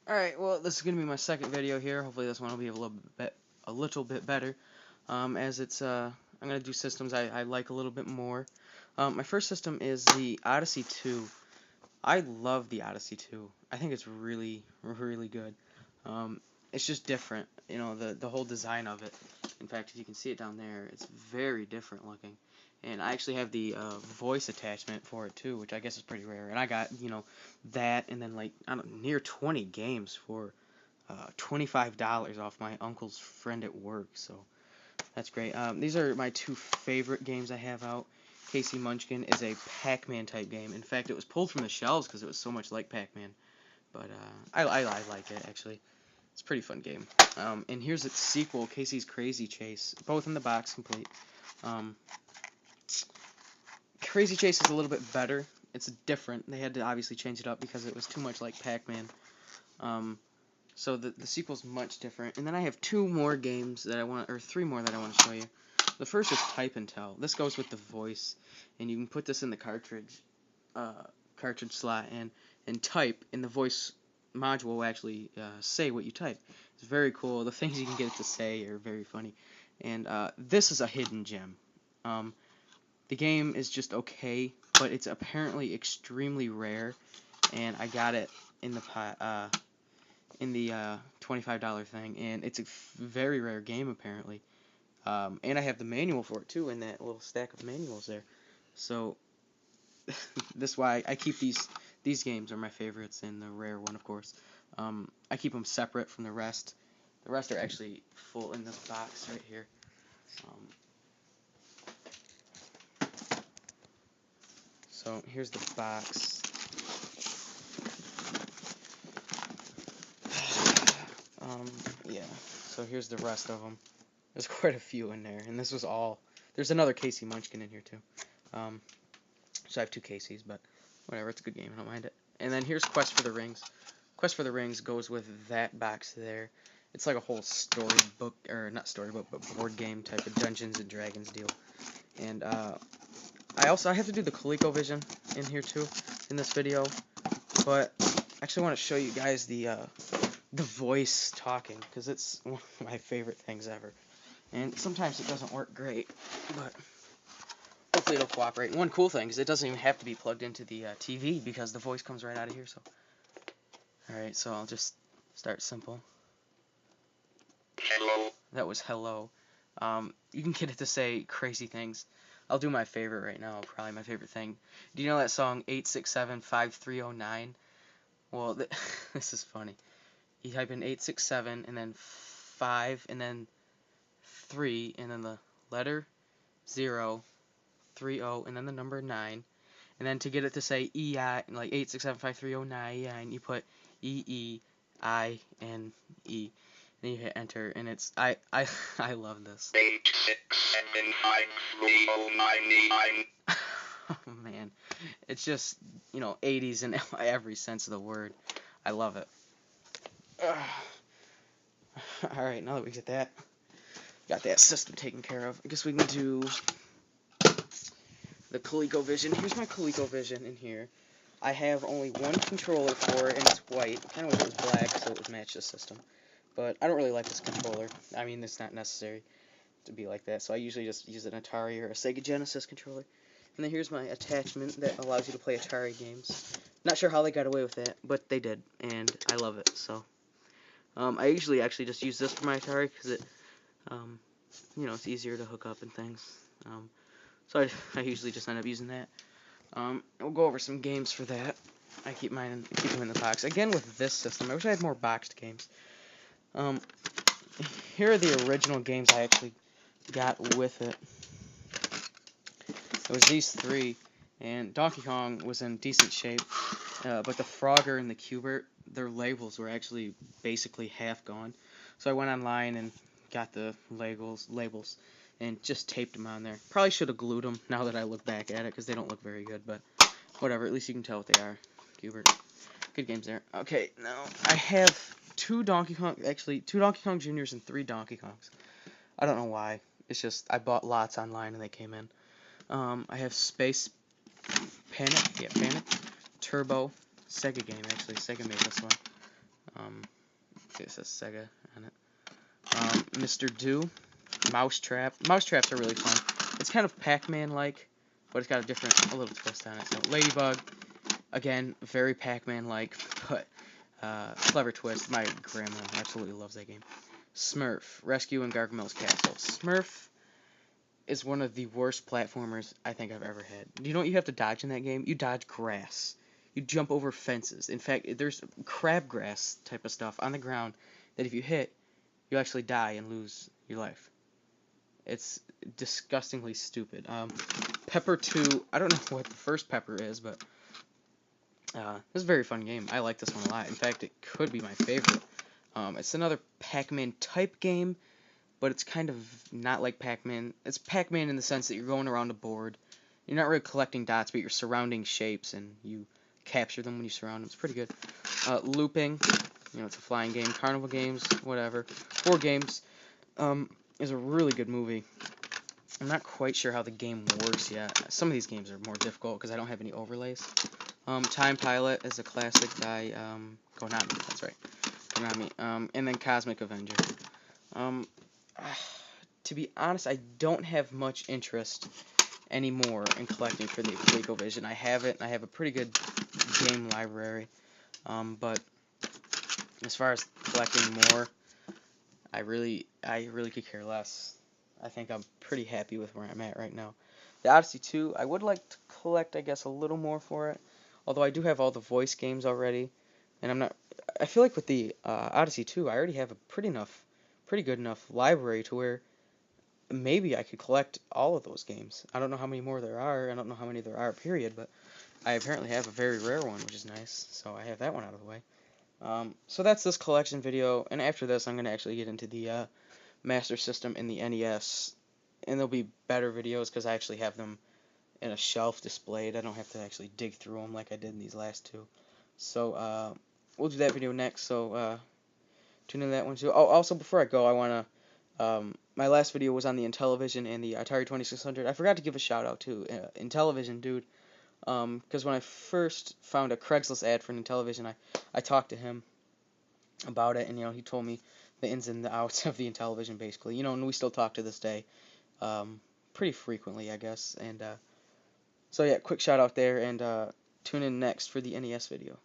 Alright, well, this is going to be my second video here. Hopefully this one will be a little bit better. As it's, I'm going to do systems I like a little bit more. My first system is the Odyssey 2. I love the Odyssey 2. I think it's really, really good. It's just different, you know, the whole design of it. In fact, if you can see it down there, it's very different looking. And I actually have the voice attachment for it too, which I guess is pretty rare. And I got, you know, that and then like I don't know, near 20 games for $25 off my uncle's friend at work. So that's great. These are my two favorite games I have out. Casey Munchkin is a Pac-Man type game. In fact, it was pulled from the shelves because it was so much like Pac-Man. But I like it actually. It's a pretty fun game. And here's its sequel, Casey's Crazy Chase. Both in the box complete. Crazy Chase is a little bit better. It's different. They had to obviously change it up because it was too much like Pac-Man. So the sequel's much different. And then I have two more games that I want, or three more that I want to show you. The first is Type and Tell. This goes with the voice, and you can put this in the cartridge slot and type, and the voice module will actually say what you type. It's very cool. The things you can get it to say are very funny. And this is a hidden gem. The game is just okay, but it's apparently extremely rare, and I got it in the $25 thing, and it's a very rare game apparently. And I have the manual for it too in that little stack of manuals there. So that's why I keep these games are my favorites, and the rare one, of course. I keep them separate from the rest. The rest are actually full in this box right here. So here's the box. Yeah. So here's the rest of them. There's quite a few in there, and this was all. There's another Casey Munchkin in here too. So I have two Caseys, but whatever. It's a good game. I don't mind it. And then here's Quest for the Rings. Quest for the Rings goes with that box there. It's like a whole storybook, or not storybook, but board game type of Dungeons and Dragons deal. And I have to do the Colecovision in here too in this video, but I actually want to show you guys the voice talking, because it's one of my favorite things ever. And sometimes it doesn't work great, but hopefully it'll cooperate. And one cool thing is it doesn't even have to be plugged into the TV, because the voice comes right out of here. So, alright, so I'll just start simple. Hello. That was hello. You can get it to say crazy things. I'll do my favorite right now, probably my favorite thing. Do you know that song 867-5309? Well, this is funny. You type in 867 and then 5 and then 3 and then the letter 0, 30 and then the number 9. And then to get it to say EI, like 8675309, you put EEINE. Then you hit enter, and it's I love this. 8675309. Oh man, it's just, you know, 80s in every sense of the word. I love it. Alright, now that we got that system taken care of, I guess we can do the Colecovision. Here's my Colecovision in here. I have only one controller for it, and it's white. I kind of wish it was black so it would match the system. But I don't really like this controller. I mean, it's not necessary to be like that, so I usually just use an Atari or a Sega Genesis controller. And then here's my attachment that allows you to play Atari games. Not sure how they got away with that, but they did, and I love it. So I usually actually just use this for my Atari because it, you know, it's easier to hook up and things. So I usually just end up using that. We'll go over some games for that. I keep them in the box. Again, with this system, I wish I had more boxed games. Here are the original games I actually got with it. It was these three, and Donkey Kong was in decent shape, but the Frogger and the Cubert, their labels were actually basically half gone. So I went online and got the labels and just taped them on there. Probably should have glued them now that I look back at it, because they don't look very good, but whatever, at least you can tell what they are. Cubert. Good games there. Okay, now I have two Donkey Kong Juniors and 3 Donkey Kongs. I don't know why. It's just I bought lots online and they came in. I have Space Panic, Turbo, Sega game actually. Sega made this one. It says Sega on it. Mr. Do, Mousetrap. Mousetraps are really fun. It's kind of Pac-Man-like, but it's got a little twist on it. So Ladybug, again, very Pac-Man-like, but clever twist. My grandma absolutely loves that game. Smurf, Rescue in Gargamel's Castle. Smurf is one of the worst platformers I think I've ever had. Do you know what you have to dodge in that game? You dodge grass. You jump over fences. In fact, there's crabgrass type of stuff on the ground that if you hit, you actually die and lose your life. It's disgustingly stupid. Pepper 2, I don't know what the first Pepper is, but this is a very fun game. I like this one a lot. In fact, it could be my favorite. It's another Pac-Man type game, but it's kind of not like Pac-Man. It's Pac-Man in the sense that you're going around a board. You're not really collecting dots, but you're surrounding shapes, and you capture them when you surround them. It's pretty good. Looping, it's a flying game. Carnival Games, whatever. 4 Games is a really good movie. I'm not quite sure how the game works yet. Some of these games are more difficult because I don't have any overlays. Time Pilot is a classic by Konami. That's right, Konami. And then Cosmic Avenger. To be honest, I don't have much interest anymore in collecting for the Colecovision. I have it, and I have a pretty good game library. But as far as collecting more, I really could care less. I think I'm pretty happy with where I'm at right now. The Odyssey 2, I would like to collect, I guess, a little more for it. Although I do have all the voice games already, and I feel like with the Odyssey 2, I already have a pretty good enough library to where maybe I could collect all of those games. I don't know how many more there are. I don't know how many there are, period, but I apparently have a very rare one, which is nice. So I have that one out of the way. So that's this collection video, and after this, I'm going to actually get into the Master System and the NES, and there'll be better videos because I actually have them in a shelf displayed. I don't have to actually dig through them like I did in these last two. So we'll do that video next, so tune in to that one too. Oh, also before I go, I want to, my last video was on the Intellivision and the Atari 2600. I forgot to give a shout out to Intellivision, dude, because when I first found a Craigslist ad for an Intellivision, I talked to him about it, and he told me the ins and the outs of the Intellivision, basically, and we still talk to this day, pretty frequently, I guess. And so yeah, quick shout out there, and tune in next for the NES video.